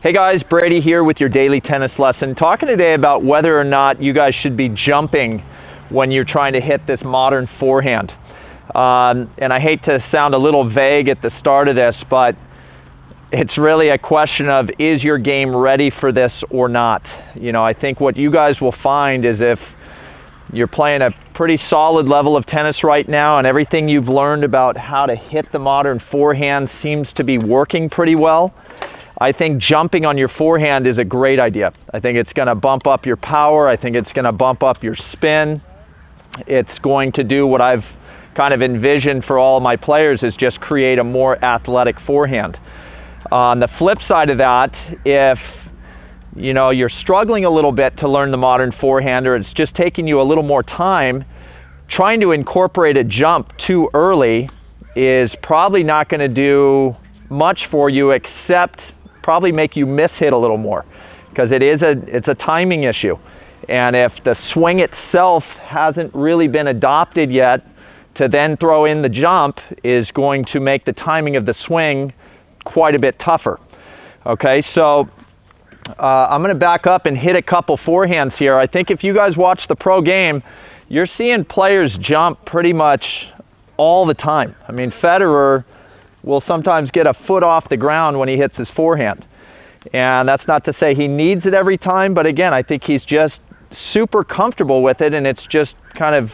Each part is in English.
Hey guys, Brady here with your daily tennis lesson, talking today about whether or not you guys should be jumping when you're trying to hit this modern forehand. And I hate to sound a little vague at the start of this, but it's really a question of, is your game ready for this or not? You know, I think what you guys will find is if you're playing a pretty solid level of tennis right now and everything you've learned about how to hit the modern forehand seems to be working pretty well, I think jumping on your forehand is a great idea. I think it's going to bump up your power. I think it's going to bump up your spin. It's going to do what I've kind of envisioned for all my players, is just create a more athletic forehand. On the flip side of that, if you know you're struggling a little bit to learn the modern forehand, or it's just taking you a little more time, trying to incorporate a jump too early is probably not going to do much for you, except probably make you miss hit a little more, because it's a timing issue. And if the swing itself hasn't really been adopted yet, to then throw in the jump is going to make the timing of the swing quite a bit tougher. Okay, so I'm going to back up and hit a couple forehands here. I think if you guys watch the pro game, you're seeing players jump pretty much all the time. I mean, Federer will sometimes get a foot off the ground when he hits his forehand. And that's not to say he needs it every time, but again, I think he's just super comfortable with it, and it's just kind of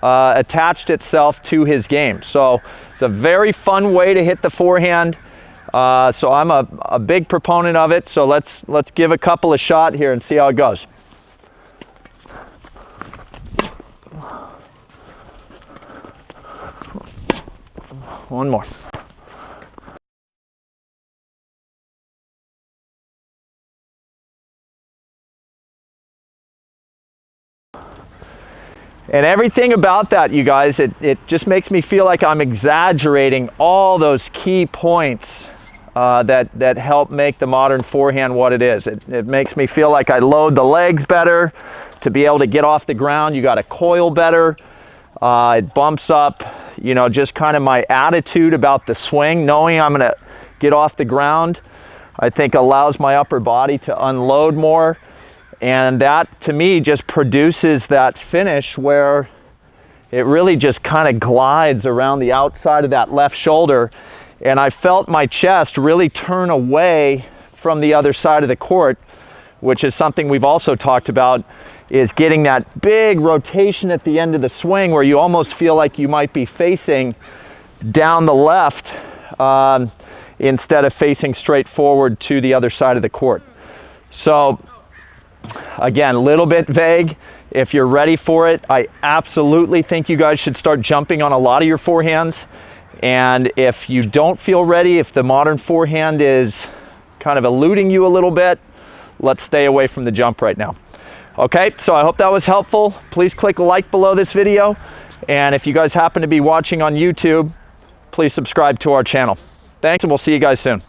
attached itself to his game. So it's a very fun way to hit the forehand. So I'm a big proponent of it. So let's give a couple of shots here and see how it goes. One more. And everything about that, you guys, it just makes me feel like I'm exaggerating all those key points that help make the modern forehand what it is. It makes me feel like I load the legs better to be able to get off the ground. You got to coil better. It bumps up, you know, just kind of my attitude about the swing, knowing I'm going to get off the ground. I think allows my upper body to unload more. And that, to me, just produces that finish where it really just kind of glides around the outside of that left shoulder. And I felt my chest really turn away from the other side of the court, which is something we've also talked about, is getting that big rotation at the end of the swing where you almost feel like you might be facing down the left instead of facing straight forward to the other side of the court. So again, a little bit vague. If you're ready for it, I absolutely think you guys should start jumping on a lot of your forehands. And if you don't feel ready, if the modern forehand is kind of eluding you a little bit, let's stay away from the jump right now. Okay, so I hope that was helpful. Please click like below this video. And if you guys happen to be watching on YouTube, please subscribe to our channel. Thanks, and we'll see you guys soon.